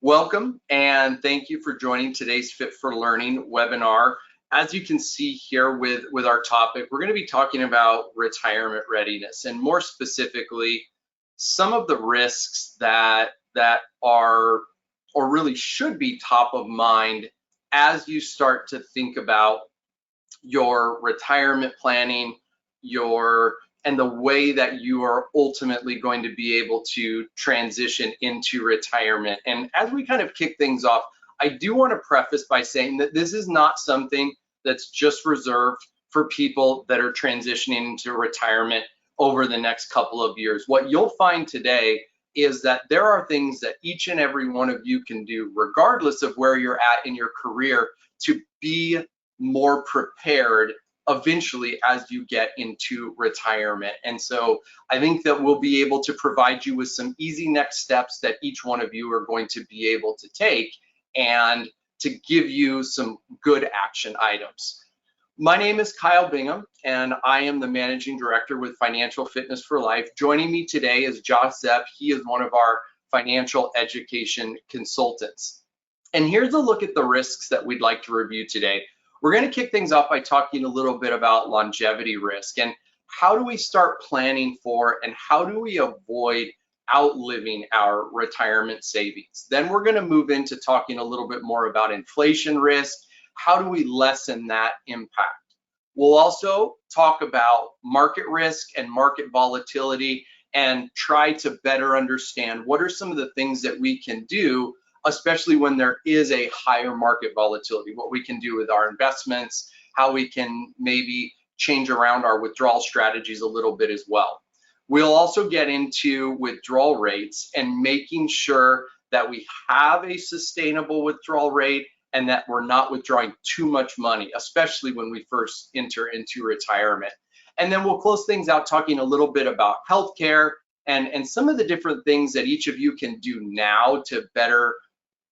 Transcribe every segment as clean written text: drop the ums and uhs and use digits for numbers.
Welcome and thank you for joining today's Fit for Learning webinar. As you can see here with our topic, we're going to be talking about retirement readiness, and more specifically, some of the risks that are or really should be top of mind as you start to think about your retirement planning, and the way that you are ultimately going to be able to transition into retirement. And as we kind of kick things off, I do want to preface by saying that this is not something that's just reserved for people that are transitioning into retirement over the next couple of years. What you'll find today is that there are things that each and every one of you can do, regardless of where you're at in your career, to be more prepared eventually as you get into retirement. And so I think that we'll be able to provide you with some easy next steps that each one of you are going to be able to take and to give you some good action items. My name is Kyle Bingham, and I am the Managing Director with Financial Fitness for Life. Joining me today is Josh Zepp. He is one of our financial education consultants. And here's a look at the risks that we'd like to review today. We're going to kick things off by talking a little bit about longevity risk and how do we start planning for and how do we avoid outliving our retirement savings. Then we're going to move into talking a little bit more about inflation risk. How do we lessen that impact? We'll also talk about market risk and market volatility and try to better understand what are some of the things that we can do, especially when there is a higher market volatility, what we can do with our investments, how we can maybe change around our withdrawal strategies a little bit as well. We'll also get into withdrawal rates and making sure that we have a sustainable withdrawal rate and that we're not withdrawing too much money, especially when we first enter into retirement. And then we'll close things out talking a little bit about healthcare and some of the different things that each of you can do now to better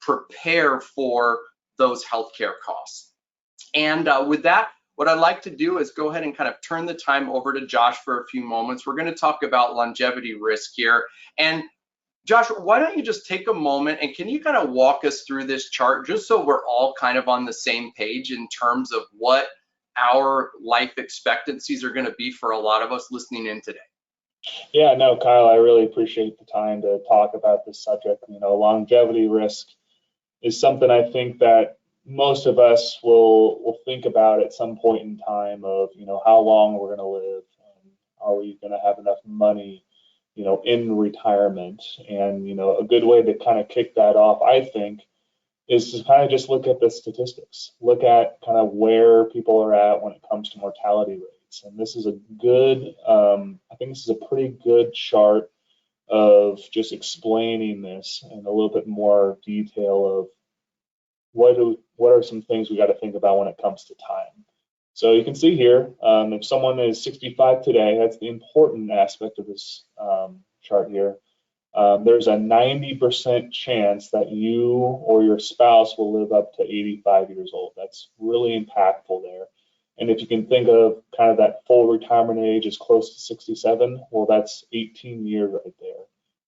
prepare for those healthcare costs. And with that, what I'd like to do is go ahead and kind of turn the time over to Josh for a few moments. We're going to talk about longevity risk here. And Josh, why don't you just take a moment and can you kind of walk us through this chart just so we're all kind of on the same page in terms of what our life expectancies are going to be for a lot of us listening in today? Yeah, no, Kyle, I really appreciate the time to talk about this subject. You know, longevity risk is something I think that most of us will think about at some point in time of, you know, how long we're going to live, and are we going to have enough money, you know, in retirement. And, you know, a good way to kind of kick that off, I think, is to kind of just look at the statistics, look at kind of where people are at when it comes to mortality rates. And this is a good, I think this is a pretty good chart of just explaining this in a little bit more detail of what are some things we got to think about when it comes to time. So you can see here, if someone is 65 today, that's the important aspect of this chart here. There's a 90% chance that you or your spouse will live up to 85 years old. That's really impactful there. And if you can think of kind of that full retirement age is close to 67, well, that's 18 years right there.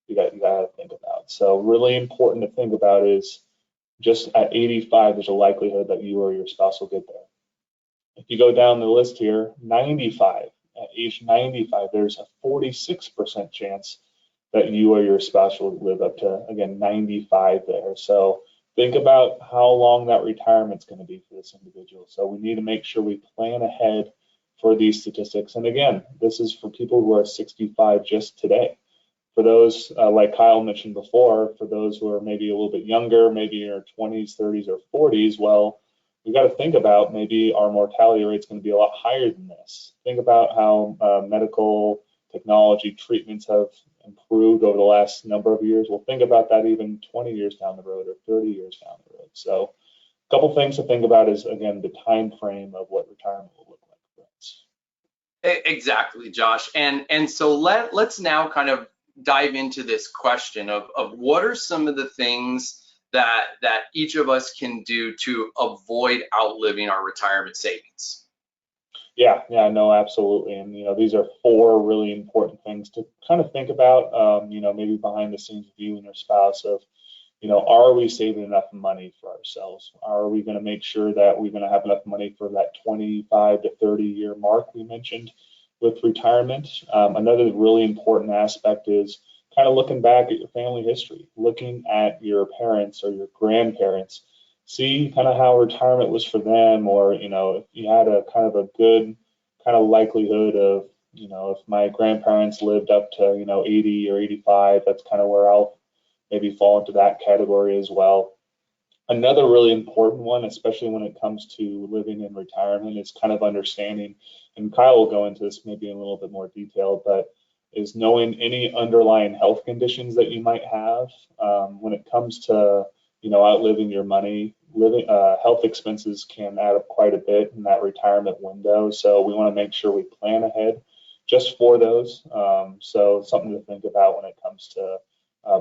You got to think about. So really important to think about is just at 85, there's a likelihood that you or your spouse will get there. If you go down the list here, 95, at age 95, there's a 46% chance that you or your spouse will live up to, again, 95 there. So think about how long that retirement's going to be for this individual. So we need to make sure we plan ahead for these statistics. And again, this is for people who are 65 just today. For those, like Kyle mentioned before, for those who are maybe a little bit younger, maybe in their 20s, 30s, or 40s, well, we got to think about maybe our mortality rate is going to be a lot higher than this. Think about how medical technology treatments have improved over the last number of years. We'll think about that even 20 years down the road or 30 years down the road. So a couple things to think about is, again, the time frame of what retirement will look like for us. Exactly, Josh. And so let's now kind of dive into this question of what are some of the things that each of us can do to avoid outliving our retirement savings. Yeah, no, absolutely. And, you know, these are 4 really important things to kind of think about, you know, maybe behind the scenes with you and your spouse of, are we saving enough money for ourselves? Are we going to make sure that we're going to have enough money for that 25 to 30-year mark we mentioned with retirement? Another really important aspect is kind of looking back at your family history, looking at your parents or your grandparents, see kind of how retirement was for them, or if you had a kind of a good kind of likelihood of, if my grandparents lived up to 80 or 85, that's kind of where I'll maybe fall into that category as well. Another really important one, especially when it comes to living in retirement, is kind of understanding, and Kyle will go into this maybe in a little bit more detail, but is knowing any underlying health conditions that you might have. When it comes to outliving your money, health expenses can add up quite a bit in that retirement window. So we want to make sure we plan ahead just for those. So something to think about when it comes to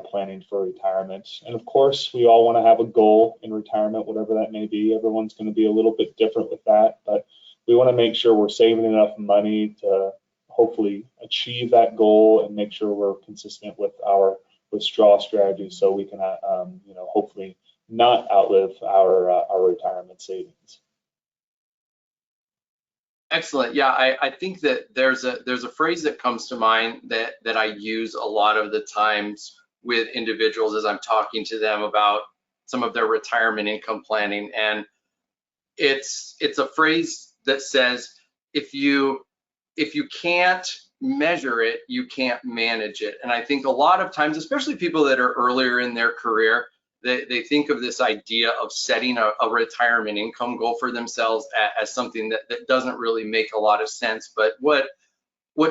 planning for retirement. And of course, we all want to have a goal in retirement, whatever that may be. Everyone's going to be a little bit different with that, but we want to make sure we're saving enough money to hopefully achieve that goal and make sure we're consistent with our withdrawal strategy, so we can hopefully not outlive our retirement savings. Excellent. Yeah, I think that there's a phrase that comes to mind that I use a lot of the times with individuals as I'm talking to them about some of their retirement income planning, and it's a phrase that says, if you can't measure it, you can't manage it. And I think a lot of times, especially people that are earlier in their career, they think of this idea of setting a retirement income goal for themselves as something that doesn't really make a lot of sense. But what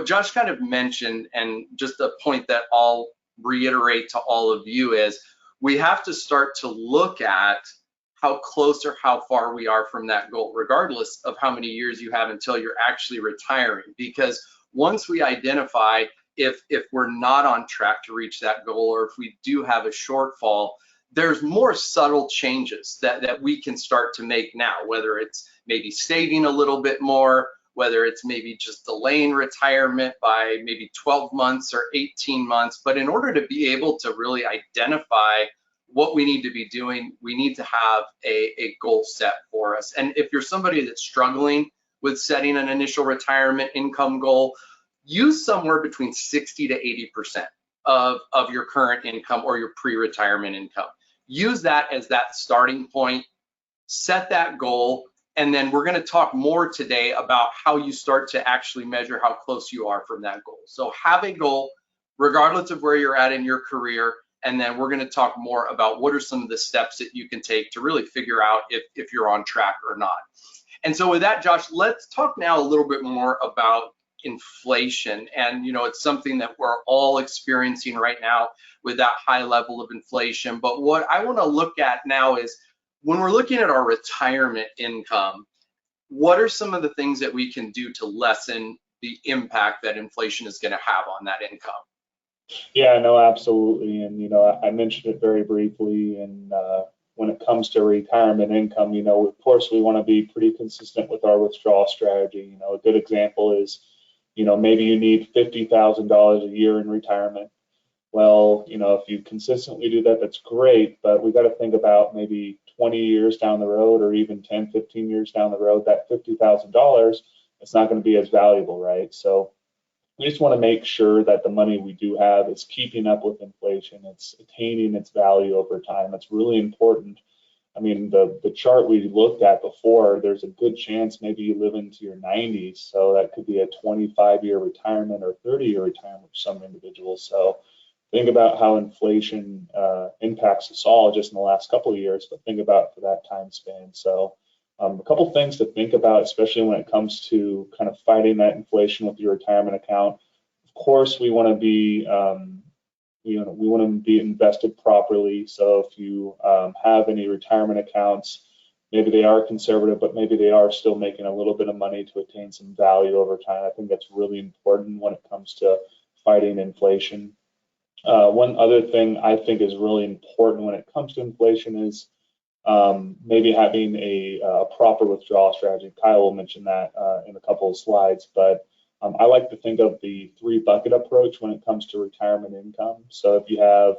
Josh kind of mentioned, and just a point that I'll reiterate to all of you, is we have to start to look at how close or how far we are from that goal, regardless of how many years you have until you're actually retiring. Because once we identify if we're not on track to reach that goal, or if we do have a shortfall, there's more subtle changes that we can start to make now, whether it's maybe saving a little bit more, whether it's maybe just delaying retirement by maybe 12 months or 18 months. But in order to be able to really identify what we need to be doing, we need to have a goal set for us. And if you're somebody that's struggling with setting an initial retirement income goal, use somewhere between 60 to 80% of your current income or your pre-retirement income. Use that as that starting point, set that goal, and then we're going to talk more today about how you start to actually measure how close you are from that goal. So have a goal, regardless of where you're at in your career, and then we're going to talk more about what are some of the steps that you can take to really figure out if you're on track or not. And so with that, Josh, let's talk now a little bit more about inflation. And it's something that we're all experiencing right now with that high level of inflation. But what I want to look at now is, when we're looking at our retirement income, what are some of the things that we can do to lessen the impact that inflation is going to have on that income? Yeah, no, absolutely. And, I mentioned it very briefly. And when it comes to retirement income, of course, we want to be pretty consistent with our withdrawal strategy. A good example is, maybe you need $50,000 a year in retirement. Well, if you consistently do that, that's great. But we got to think about maybe 20 years down the road, or even 10, 15 years down the road, that $50,000, it's not going to be as valuable, right? So we just want to make sure that the money we do have is keeping up with inflation. It's attaining its value over time. That's really important. I mean, the chart we looked at before, there's a good chance maybe you live into your 90s. So that could be a 25-year retirement or 30-year retirement for some individuals. So think about how inflation impacts us all just in the last couple of years, but think about it for that time span. So a couple things to think about, especially when it comes to kind of fighting that inflation with your retirement account. Of course, we want to be we want to be invested properly. So if you have any retirement accounts, maybe they are conservative, but maybe they are still making a little bit of money to attain some value over time. I think that's really important when it comes to fighting inflation. One other thing I think is really important when it comes to inflation is maybe having a proper withdrawal strategy. Kyle will mention that in a couple of slides, but I like to think of the 3-bucket approach when it comes to retirement income. So if you have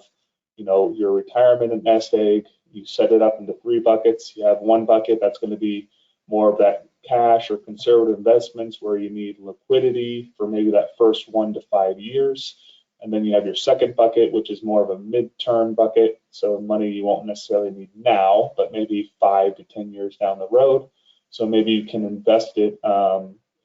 your retirement and nest egg. You set it up into 3 buckets. You have one bucket that's going to be more of that cash or conservative investments where you need liquidity for maybe that first 1 to 5 years. And then you have your second bucket, which is more of a mid-term bucket. So money you won't necessarily need now, but maybe 5 to 10 years down the road. So maybe you can invest it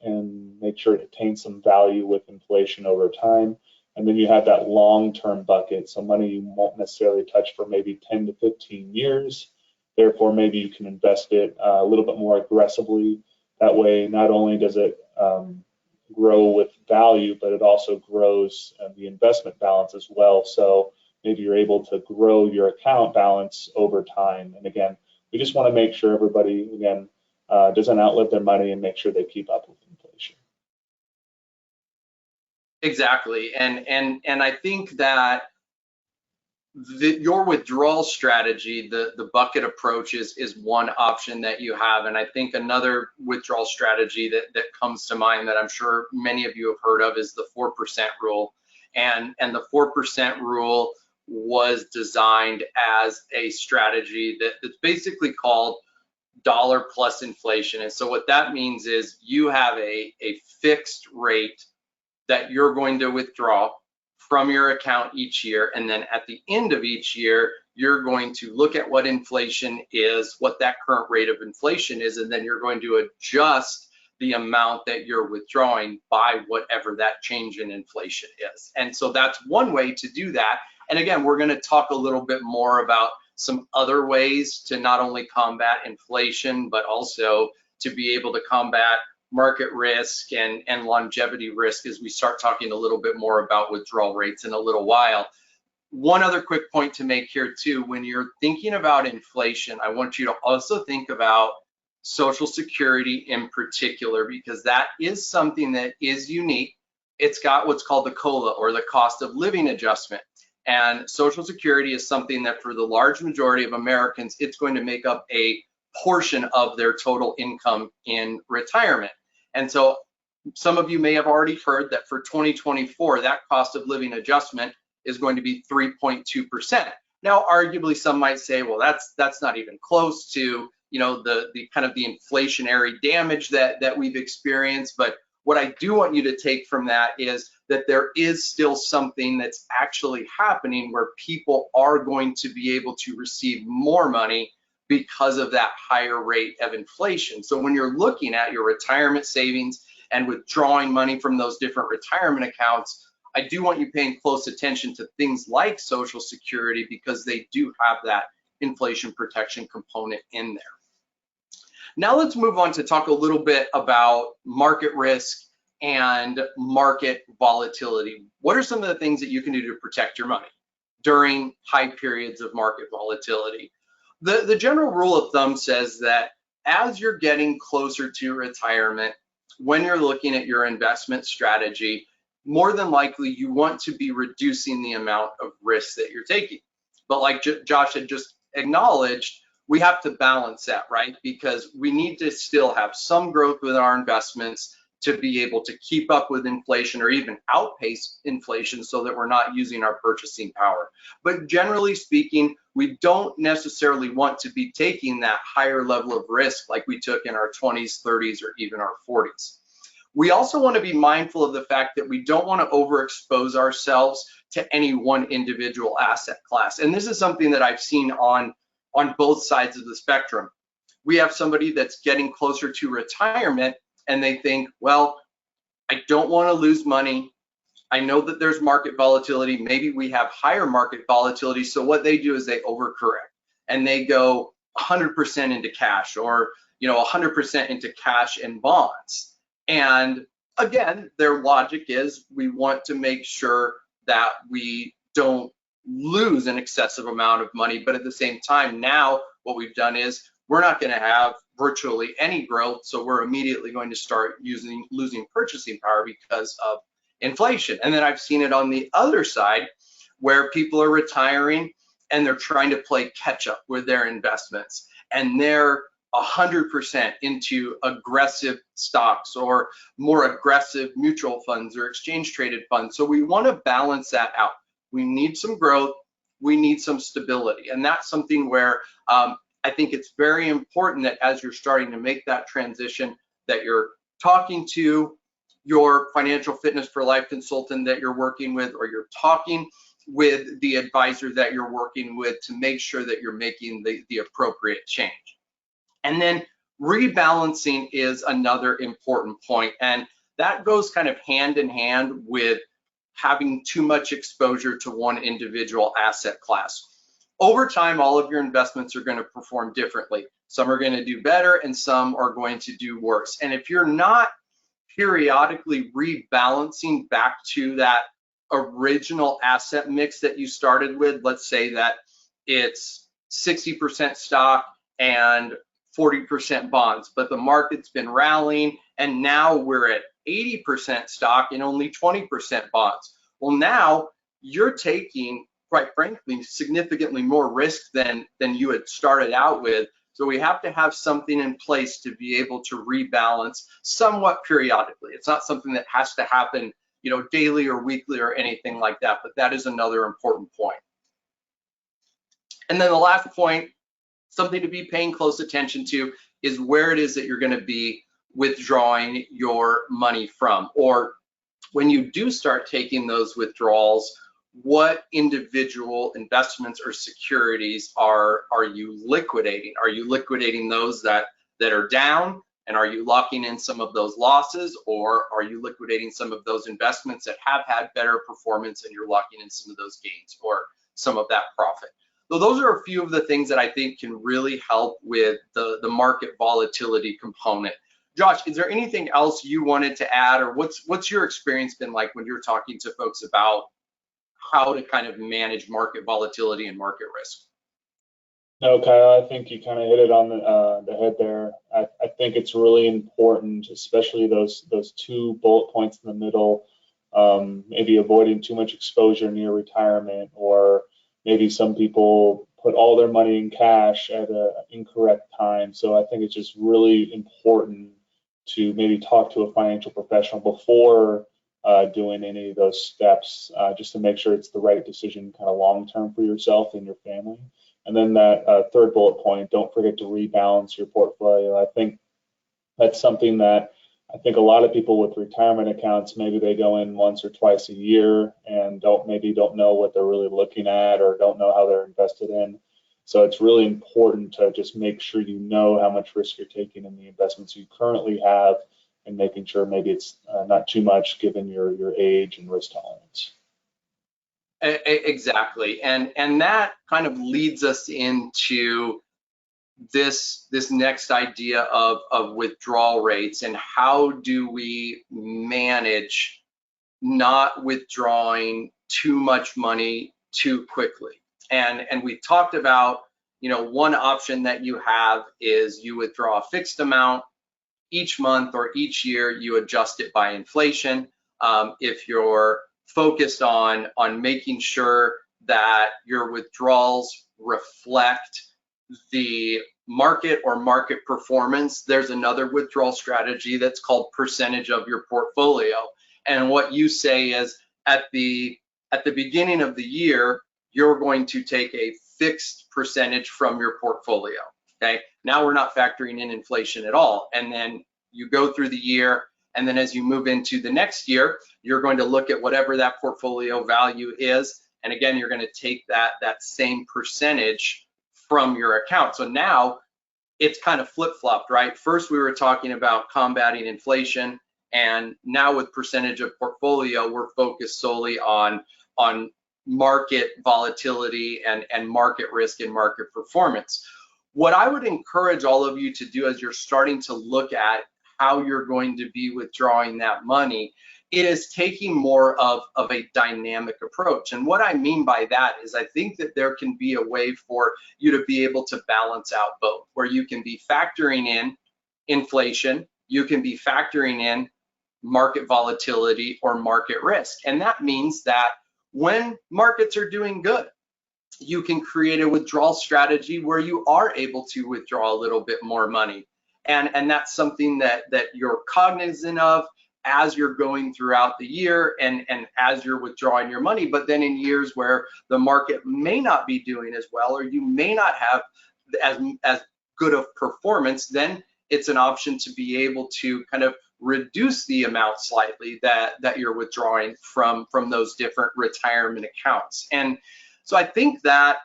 and make sure it attains some value with inflation over time. And then you have that long-term bucket, so money you won't necessarily touch for maybe 10 to 15 years. Therefore, maybe you can invest it a little bit more aggressively. That way, not only does it grow with value, but it also grows the investment balance as well. So maybe you're able to grow your account balance over time. And again, we just want to make sure everybody, again, doesn't outlive their money and make sure they keep up with inflation. Exactly, and I think that your withdrawal strategy, the bucket approach is one option that you have. And I think another withdrawal strategy that comes to mind that I'm sure many of you have heard of is the 4% rule. And the 4% rule was designed as a strategy that's basically called dollar plus inflation. And so what that means is you have a fixed rate that you're going to withdraw from your account each year, and then at the end of each year, you're going to look at what inflation is, what that current rate of inflation is, and then you're going to adjust the amount that you're withdrawing by whatever that change in inflation is. And so that's one way to do that. And again, we're going to talk a little bit more about some other ways to not only combat inflation, but also to be able to combat market risk and longevity risk as we start talking a little bit more about withdrawal rates in a little while. One other quick point to make here too, when you're thinking about inflation, I want you to also think about Social Security in particular, because that is something that is unique. It's got what's called the COLA, or the cost of living adjustment. And Social Security is something that for the large majority of Americans, it's going to make up a portion of their total income in retirement. And so some of you may have already heard that for 2024, that cost of living adjustment is going to be 3.2%. Now, arguably, some might say, well, that's not even close to, the kind of the inflationary damage that we've experienced. But what I do want you to take from that is that there is still something that's actually happening where people are going to be able to receive more money because of that higher rate of inflation. So when you're looking at your retirement savings and withdrawing money from those different retirement accounts, I do want you paying close attention to things like Social Security, because they do have that inflation protection component in there. Now let's move on to talk a little bit about market risk and market volatility. What are some of the things that you can do to protect your money during high periods of market volatility? The general rule of thumb says that as you're getting closer to retirement, when you're looking at your investment strategy, more than likely you want to be reducing the amount of risk that you're taking. But like Josh had just acknowledged, we have to balance that, right? Because we need to still have some growth with our investments to be able to keep up with inflation or even outpace inflation, so that we're not using our purchasing power. But generally speaking, we don't necessarily want to be taking that higher level of risk like we took in our 20s, 30s, or even our 40s. We also want to be mindful of the fact that we don't want to overexpose ourselves to any one individual asset class. And this is something that I've seen on both sides of the spectrum. We have somebody that's getting closer to retirement and they think, well, I don't want to lose money. I know that there's market volatility. Maybe we have higher market volatility. So what they do is they overcorrect and they go 100% into cash, or 100% into cash and bonds. And again, their logic is we want to make sure that we don't lose an excessive amount of money. But at the same time, now what we've done is we're not going to have virtually any growth. So we're immediately going to start losing purchasing power because of inflation. And then I've seen it on the other side where people are retiring and they're trying to play catch up with their investments, and they're 100% into aggressive stocks or more aggressive mutual funds or exchange traded funds. So we want to balance that out. We need some growth, we need some stability. And that's something where I think it's very important that as you're starting to make that transition, that you're talking to your financial fitness for life consultant that you're working with, or you're talking with the advisor that you're working with to make sure that you're making the appropriate change. And then rebalancing is another important point, and that goes kind of hand in hand with having too much exposure to one individual asset class. Over time, all of your investments are going to perform differently. Some are going to do better and some are going to do worse. And if you're not periodically rebalancing back to that original asset mix that you started with, let's say that it's 60% stock and 40% bonds, but the market's been rallying and now we're at 80% stock and only 20% bonds. Well, now you're taking, quite frankly, significantly more risk than you had started out with. So we have to have something in place to be able to rebalance somewhat periodically. It's not something that has to happen, you know, daily or weekly or anything like that, but that is another important point. And then the last point, something to be paying close attention to, is where it is that you're going to be withdrawing your money from, or when you do start taking those withdrawals, what individual investments or securities are you liquidating? Are you liquidating those that are down, and are you locking in some of those losses, or are you liquidating some of those investments that have had better performance and you're locking in some of those gains or some of that profit? So those are a few of the things that I think can really help with the market volatility component. Josh, is there anything else you wanted to add, or what's your experience been like when you're talking to folks about how to kind of manage market volatility and market risk? No, Kyle, I think you kind of hit it on the head there. I think it's really important, especially those two bullet points in the middle, maybe avoiding too much exposure near retirement, or maybe some people put all their money in cash at an incorrect time. So I think it's just really important to maybe talk to a financial professional before doing any of those steps, just to make sure it's the right decision kind of long-term for yourself and your family. And then that third bullet point, don't forget to rebalance your portfolio. I think that's something that I think a lot of people with retirement accounts, maybe they go in once or twice a year and don't know what they're really looking at, or don't know how they're invested in. So it's really important to just make sure you know how much risk you're taking in the investments you currently have, and making sure maybe it's not too much given your age and risk tolerance. Exactly, and that kind of leads us into this next idea of withdrawal rates, and how do we manage not withdrawing too much money too quickly. And we talked about, you know, one option that you have is you withdraw a fixed amount each month, or each year you adjust it by inflation. If you're focused on making sure that your withdrawals reflect the market or market performance, there's another withdrawal strategy that's called percentage of your portfolio. And what you say is at the beginning of the year, you're going to take a fixed percentage from your portfolio. Okay, now we're not factoring in inflation at all. And then you go through the year, and then as you move into the next year, you're going to look at whatever that portfolio value is, and again, you're going to take that same percentage from your account. So now it's kind of flip-flopped, right? First we were talking about combating inflation, and now with percentage of portfolio, we're focused solely on market volatility and market risk and market performance. What I would encourage all of you to do as you're starting to look at how you're going to be withdrawing that money, it is taking more of a dynamic approach. And what I mean by that is I think that there can be a way for you to be able to balance out both, where you can be factoring in inflation, you can be factoring in market volatility or market risk. And that means that when markets are doing good, you can create a withdrawal strategy where you are able to withdraw a little bit more money. And that's something that you're cognizant of as you're going throughout the year and as you're withdrawing your money. But then in years where the market may not be doing as well, or you may not have as good of performance, then it's an option to be able to kind of reduce the amount slightly that you're withdrawing from those different retirement accounts. And so I think that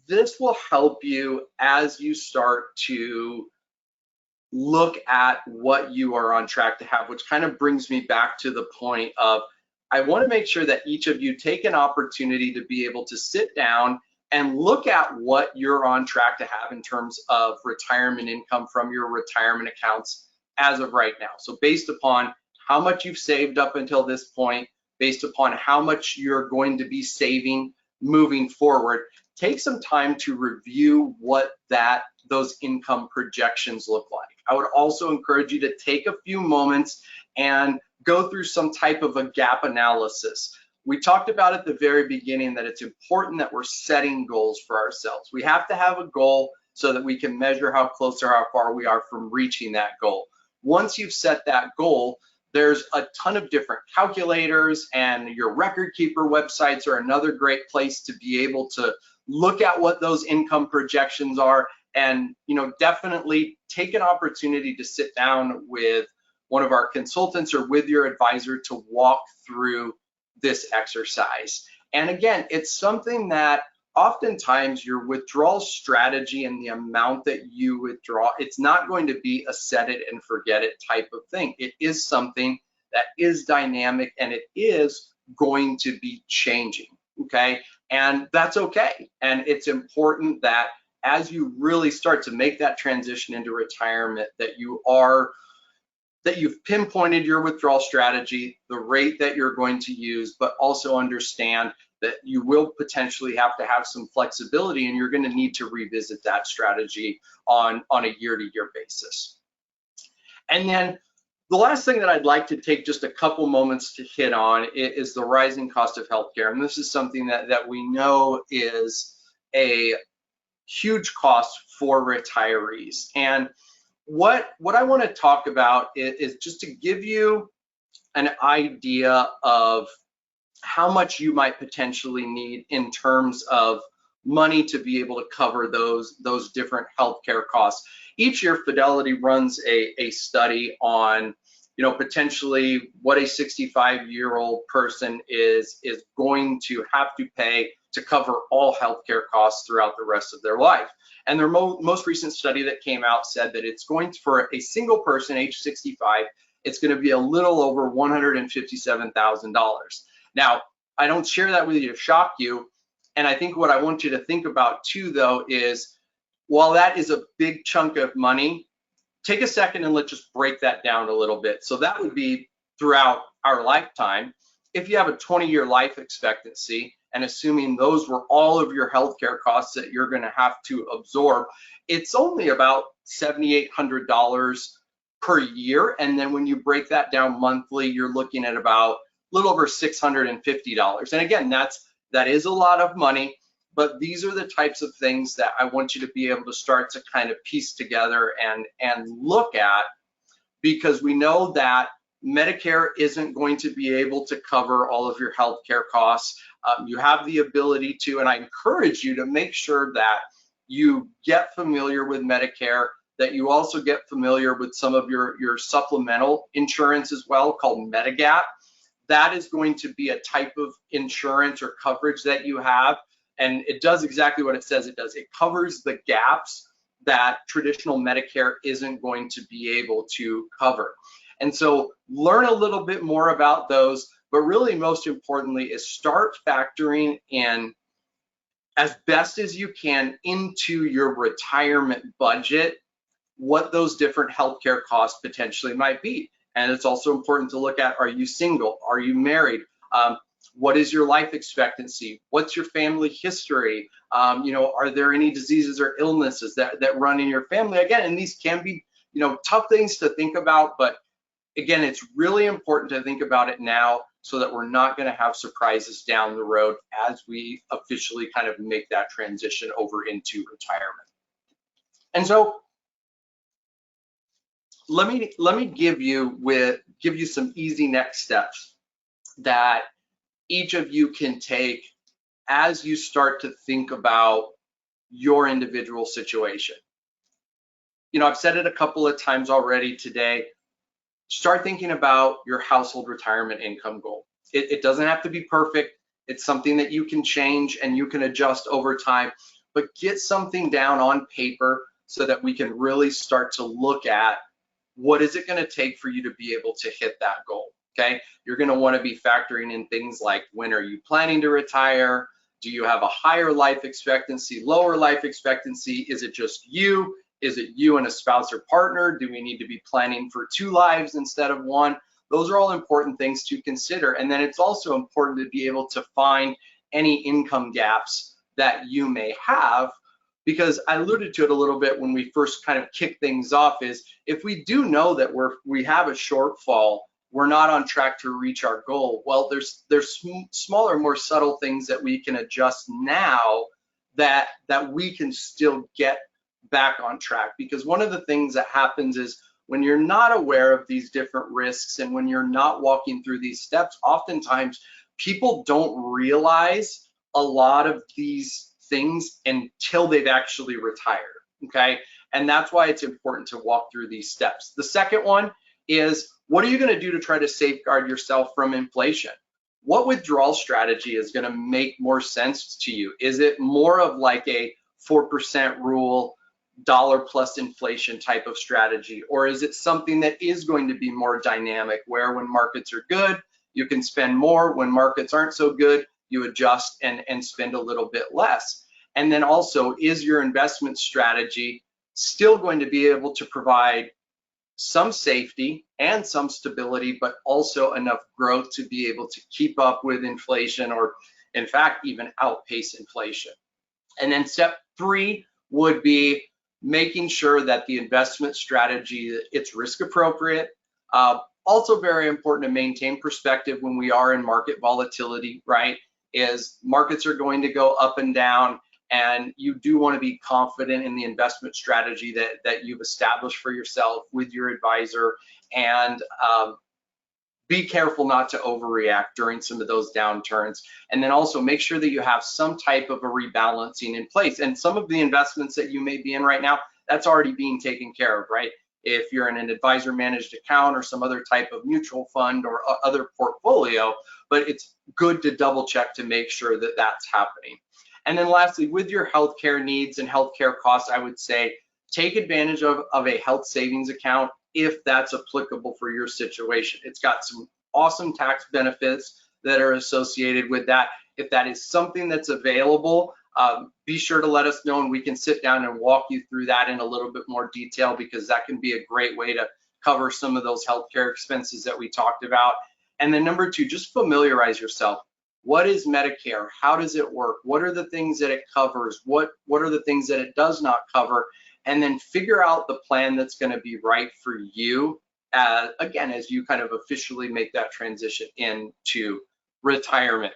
this will help you as you start to look at what you are on track to have, which kind of brings me back to the point of, I want to make sure that each of you take an opportunity to be able to sit down and look at what you're on track to have in terms of retirement income from your retirement accounts as of right now. So based upon how much you've saved up until this point, based upon how much you're going to be saving moving forward, take some time to review what those income projections look like. I would also encourage you to take a few moments and go through some type of a gap analysis. We talked about at the very beginning that it's important that we're setting goals for ourselves. We have to have a goal so that we can measure how close or how far we are from reaching that goal. Once you've set that goal, there's a ton of different calculators, and your record keeper websites are another great place to be able to look at what those income projections are, and definitely take an opportunity to sit down with one of our consultants or with your advisor to walk through this exercise. And again, it's something that oftentimes your withdrawal strategy and the amount that you withdraw, it's not going to be a set it and forget it type of thing. It is something that is dynamic, and it is going to be changing, okay? And that's okay. And it's important that as you really start to make that transition into retirement, that you've pinpointed your withdrawal strategy, the rate that you're going to use, but also understand that you will potentially have to have some flexibility, and you're going to need to revisit that strategy on a year-to-year basis. And then the last thing that I'd like to take just a couple moments to hit on is the rising cost of healthcare. And this is something that we know is a huge cost for retirees. And what I want to talk about is just to give you an idea of how much you might potentially need in terms of money to be able to cover those different healthcare costs. Each year, Fidelity runs a study on potentially what a 65-year-old person is going to have to pay to cover all healthcare costs throughout the rest of their life. And their most recent study that came out said that it's going to, for a single person age 65, it's going to be a little over $157,000. Now, I don't share that with you to shock you. And I think what I want you to think about too, though, is while that is a big chunk of money, take a second and let's just break that down a little bit. So that would be throughout our lifetime. If you have a 20-year life expectancy, and assuming those were all of your healthcare costs that you're going to have to absorb, it's only about $7,800 per year. And then when you break that down monthly, you're looking at about a little over $650. And again, that is a lot of money, but these are the types of things that I want you to be able to start to kind of piece together and look at, because we know that Medicare isn't going to be able to cover all of your healthcare costs. You have the ability to, and I encourage you to make sure that you get familiar with Medicare, that you also get familiar with some of your supplemental insurance as well, called Medigap. That is going to be a type of insurance or coverage that you have, and it does exactly what it says it does. It covers the gaps that traditional Medicare isn't going to be able to cover. And so learn a little bit more about those, but really most importantly is start factoring in as best as you can into your retirement budget what those different healthcare costs potentially might be. And it's also important to look at, are you single? Are you married? What is your life expectancy? What's your family history? Are there any diseases or illnesses that run in your family? Again, and these can be tough things to think about, but again, it's really important to think about it now so that we're not going to have surprises down the road as we officially kind of make that transition over into retirement. And so let me give you some easy next steps that each of you can take as you start to think about your individual situation. You know, I've said it a couple of times already today. Start thinking about your household retirement income goal. It doesn't have to be perfect. It's something that you can change and you can adjust over time, but get something down on paper so that we can really start to look at what is it going to take for you to be able to hit that goal. Okay, you're going to want to be factoring in things like, when are you planning to retire? Do you have a higher life expectancy, lower life expectancy? Is it just you? Is it you and a spouse or partner? Do we need to be planning for 2 lives instead of 1? Those are all important things to consider. And then it's also important to be able to find any income gaps that you may have, because I alluded to it a little bit when we first kind of kick things off, is if we do know that we have a shortfall, we're not on track to reach our goal, well, there's smaller, more subtle things that we can adjust now that we can still get back on track. Because one of the things that happens is when you're not aware of these different risks and when you're not walking through these steps, oftentimes people don't realize a lot of these things until they've actually retired. Okay, and that's why it's important to walk through these steps. The second one is, what are you going to do to try to safeguard yourself from inflation? What withdrawal strategy is going to make more sense to you? Is it more of like a 4% rule, dollar plus inflation type of strategy? Or is it something that is going to be more dynamic, where when markets are good, you can spend more, when markets aren't so good, you adjust and spend a little bit less? And then also, is your investment strategy still going to be able to provide some safety and some stability, but also enough growth to be able to keep up with inflation, or in fact, even outpace inflation? And then step 3 would be making sure that the investment strategy, it's risk appropriate. Also very important to maintain perspective when we are in market volatility, right? Is markets are going to go up and down, and you do want to be confident in the investment strategy that you've established for yourself with your advisor, and be careful not to overreact during some of those downturns. And then also make sure that you have some type of a rebalancing in place. And some of the investments that you may be in right now, that's already being taken care of, right? If you're in an advisor managed account or some other type of mutual fund or other portfolio, but it's good to double check to make sure that that's happening. And then lastly, with your healthcare needs and healthcare costs, I would say take advantage of a health savings account if that's applicable for your situation. It's got some awesome tax benefits that are associated with that. If that is something that's available, be sure to let us know, and we can sit down and walk you through that in a little bit more detail, because that can be a great way to cover some of those healthcare expenses that we talked about. And then number 2, just familiarize yourself. What is Medicare? How does it work? What are the things that it covers? What are the things that it does not cover? And then figure out the plan that's going to be right for you, again, as you kind of officially make that transition into retirement.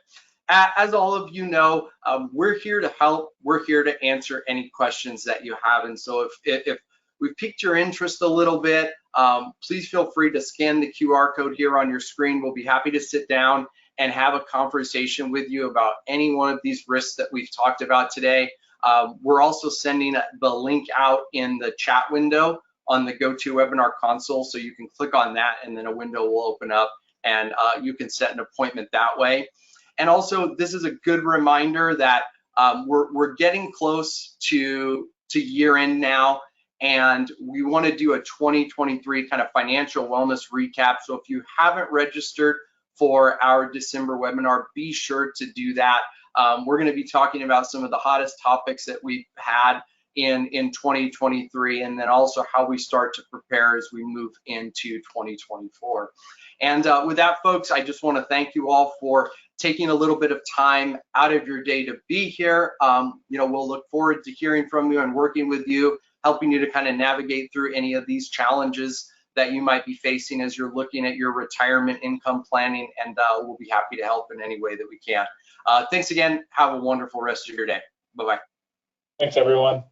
As all of you know, we're here to help. We're here to answer any questions that you have. And so if we've piqued your interest a little bit, please feel free to scan the QR code here on your screen. We'll be happy to sit down and have a conversation with you about any one of these risks that we've talked about today. We're also sending the link out in the chat window on the GoToWebinar console, so you can click on that and then a window will open up, and you can set an appointment that way. And also, this is a good reminder that we're getting close to year end now, and we want to do a 2023 kind of financial wellness recap. So if you haven't registered for our December webinar, be sure to do that. We're going to be talking about some of the hottest topics that we've had in 2023, and then also how we start to prepare as we move into 2024. And with that, folks, I just want to thank you all for taking a little bit of time out of your day to be here. We'll look forward to hearing from you and working with you, helping you to kind of navigate through any of these challenges that you might be facing as you're looking at your retirement income planning, and we'll be happy to help in any way that we can. Thanks again. Have a wonderful rest of your day. Bye-bye. Thanks, everyone.